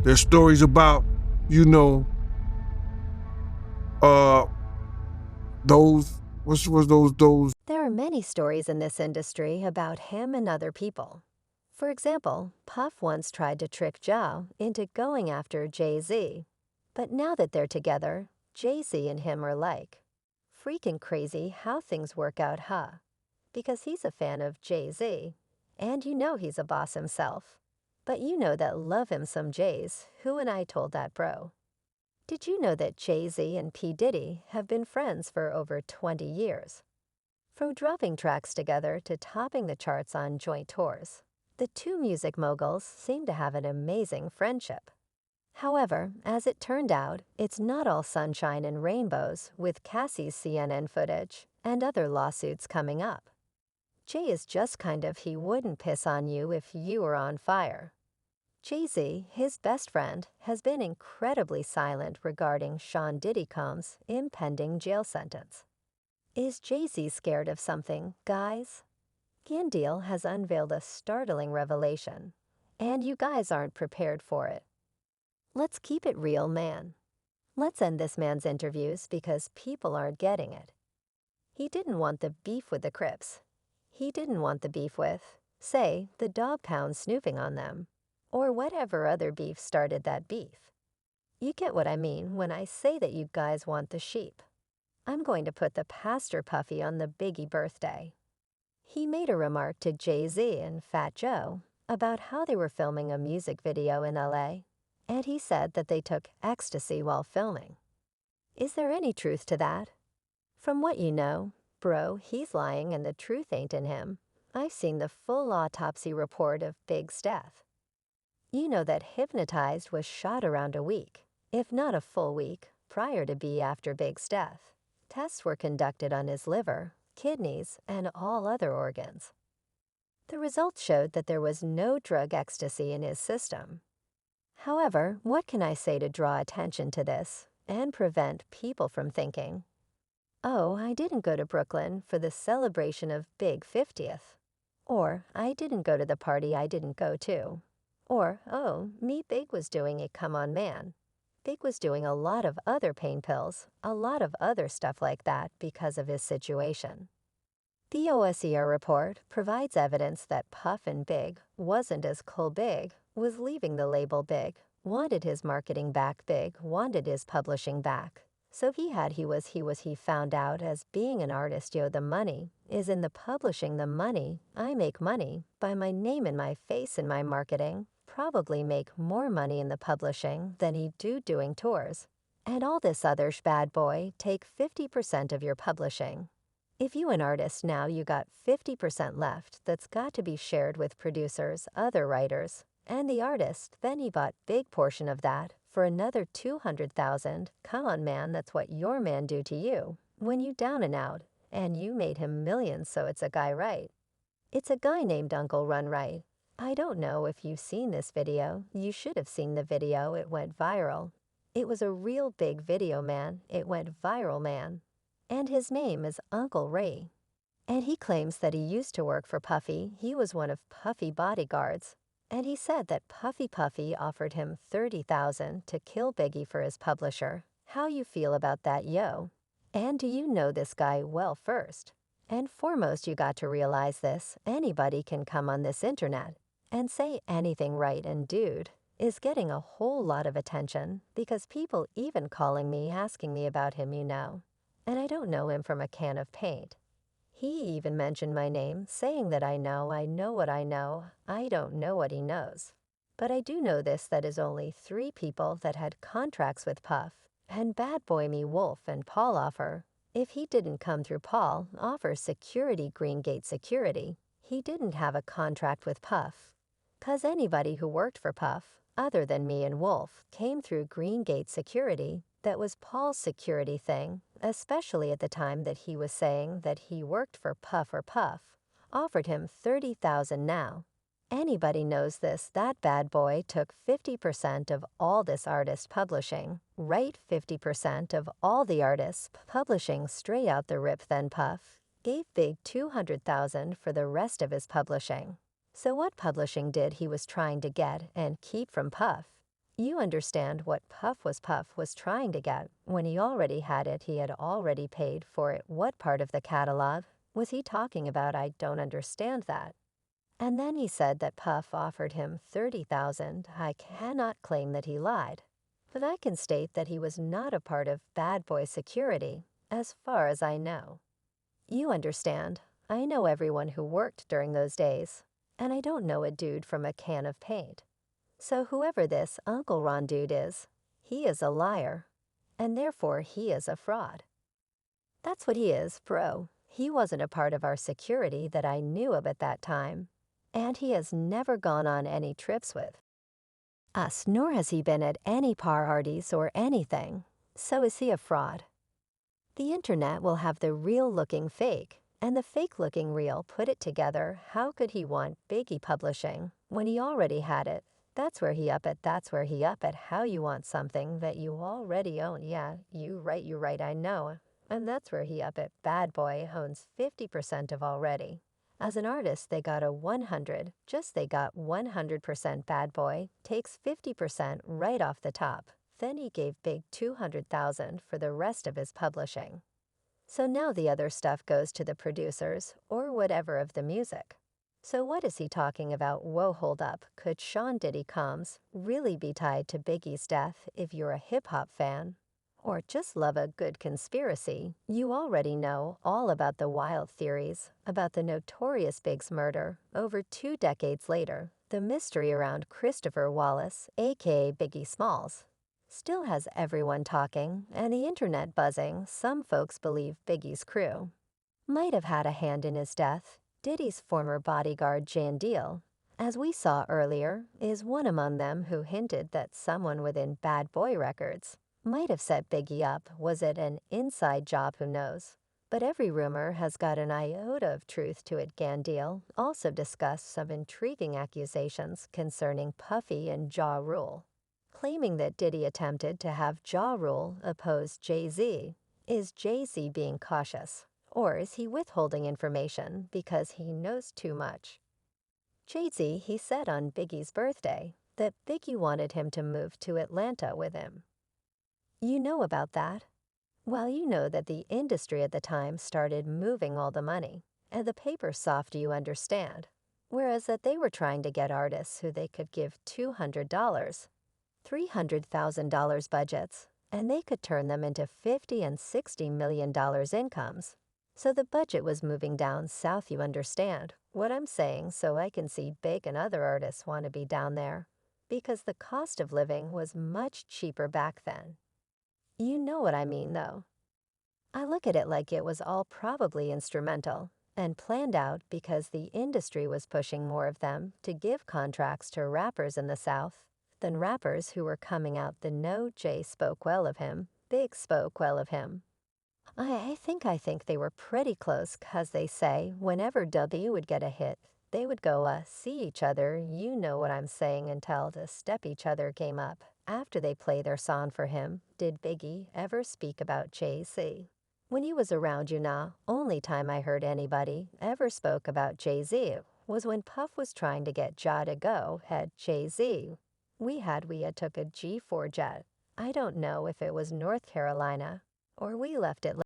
There's stories about, you know, uh, those, what was those? There are many stories in this industry about him and other people. For example, Puff once tried to trick Joe into going after Jay-Z. But now that they're together, Jay-Z and him are like. Freaking crazy how things work out, huh? Because he's a fan of Jay-Z, and you know he's a boss himself. But you know that love him some Jays, who and I told that bro. Did you know that Jay-Z and P. Diddy have been friends for over 20 years? From dropping tracks together to topping the charts on joint tours, the two music moguls seem to have an amazing friendship. However, as it turned out, it's not all sunshine and rainbows with Cassie's CNN footage and other lawsuits coming up. Jay is just kind of he wouldn't piss on you if you were on fire. Jay-Z, his best friend, has been incredibly silent regarding Sean Diddy Combs' impending jail sentence. Is Jay-Z scared of something, guys? Gandil has unveiled a startling revelation, and you guys aren't prepared for it. Let's keep it real, man. Let's end this man's interviews because people aren't getting it. He didn't want the beef with the Crips. He didn't want the beef with, say, the dog pound snooping on them, or whatever other beef started that beef. You get what I mean when I say that you guys want the sheep. I'm going to put the Pastor Puffy on the Biggie birthday. He made a remark to Jay-Z and Fat Joe about how they were filming a music video in LA, and he said that they took ecstasy while filming. Is there any truth to that? From what you know, bro, he's lying and the truth ain't in him. I've seen the full autopsy report of Big's death. You know that Hypnotized was shot around a week, if not a full week, prior to after Big's death. Tests were conducted on his liver, kidneys, and all other organs. The results showed that there was no drug ecstasy in his system. However, what can I say to draw attention to this and prevent people from thinking, oh, I didn't go to Brooklyn for the celebration of Big 50th. Or, I didn't go to the party I didn't go to. Or, oh, me Big was doing a come on man. Big was doing a lot of other pain pills, a lot of other stuff like that because of his situation. The OSER report provides evidence that Puff and Big wasn't as cool. Big was leaving the label. Big wanted his marketing back. Big wanted his publishing back. So he found out as being an artist, the money is in the publishing. The money, I make money by my name and my face in my marketing, probably make more money in the publishing than he do doing tours. And all this other bad boy take 50% of your publishing. If you an artist now you got 50% left that's got to be shared with producers, other writers, and the artist, then he bought big portion of that for another 200,000. Come on, man, that's what your man do to you when you down and out, and you made him millions, so it's a guy, right? It's a guy named Uncle Run Right. I don't know if you've seen this video. You should have seen the video. It went viral. It was a real big video, man. It went viral, man. And his name is Uncle Ray. And he claims that he used to work for Puffy. He was one of Puffy bodyguards. And he said that Puffy offered him $30,000 to kill Biggie for his publisher. How you feel about that, yo? And do you know this guy well? First and foremost, you got to realize this. Anybody can come on this internet and say anything, right? And dude is getting a whole lot of attention because people even calling me asking me about him, And I don't know him from a can of paint. He even mentioned my name, saying that I know what I know. I don't know what he knows. But I do know this, that is only 3 people that had contracts with Puff, and Bad Boy Me Wolf and Paul offer. If he didn't come through Paul, offer security, Green Gate Security, he didn't have a contract with Puff. 'Cause anybody who worked for Puff, other than me and Wolf, came through Green Gate Security. That was Paul's security thing, especially at the time that he was saying that he worked for Puff or Puff, offered him $30,000 now. Anybody knows this, that Bad Boy took 50% of all this artist publishing, right? 50% of all the artists publishing straight out the rip. Then Puff gave Big 200,000 for the rest of his publishing. So what publishing did he was trying to get and keep from Puff? You understand what Puff was trying to get. When he already had it, he had already paid for it. What part of the catalog was he talking about? I don't understand that. And then he said that Puff offered him 30,000. I cannot claim that he lied, but I can state that he was not a part of Bad Boy Security, as far as I know. You understand, I know everyone who worked during those days, and I don't know a dude from a can of paint. So whoever this Uncle Ron dude is, he is a liar, and therefore he is a fraud. That's what he is, bro. He wasn't a part of our security that I knew of at that time, and he has never gone on any trips with us, nor has he been at any parties or anything. So is he a fraud? The internet will have the real-looking fake and the fake-looking real. Put it together. How could he want Biggie publishing when he already had it? That's where he up at. That's where he up at. How you want something that you already own. Yeah, you right, I know. And that's where he up at. Bad Boy owns 50% of already. As an artist, they got a 100, just they got 100%. Bad Boy takes 50% right off the top. Then he gave Big 200,000 for the rest of his publishing. So now the other stuff goes to the producers or whatever of the music. So what is he talking about? Whoa, hold up. Could Sean Diddy Combs really be tied to Biggie's death if you're a hip-hop fan? Or just love a good conspiracy? You already know all about the wild theories about the notorious Biggs murder over 2 decades later. The mystery around Christopher Wallace, aka Biggie Smalls, still has everyone talking and the internet buzzing. Some folks believe Biggie's crew might have had a hand in his death. Diddy's former bodyguard Jan Deal, as we saw earlier, is one among them who hinted that someone within Bad Boy Records might have set Biggie up. Was it an inside job? Who knows? But every rumor has got an iota of truth to it. Gandil also discussed some intriguing accusations concerning Puffy and Ja Rule, claiming that Diddy attempted to have Ja Rule oppose Jay-Z. Is Jay-Z being cautious, or is he withholding information because he knows too much? Jay-Z, he said on Biggie's birthday that Biggie wanted him to move to Atlanta with him. You know about that? Well, you know that the industry at the time started moving all the money, and the paper soft, you understand, whereas that they were trying to get artists who they could give $200, $300,000 budgets, and they could turn them into $50 and $60 million incomes. So the budget was moving down south, you understand what I'm saying? So I can see Big and other artists want to be down there, because the cost of living was much cheaper back then. You know what I mean, though. I look at it like it was all probably instrumental and planned out because the industry was pushing more of them to give contracts to rappers in the South than rappers who were coming out. The No Jay spoke well of him, Big spoke well of him. I think they were pretty close, 'cause they say whenever W would get a hit, they would go see each other, you know what I'm saying, until to step each other game up after they play their song for him. Did Biggie ever speak about Jay-Z? When he was around, you know, only time I heard anybody ever spoke about Jay-Z was when Puff was trying to get Ja to go at Jay-Z. We had took a G4 jet. I don't know if it was North Carolina or we left it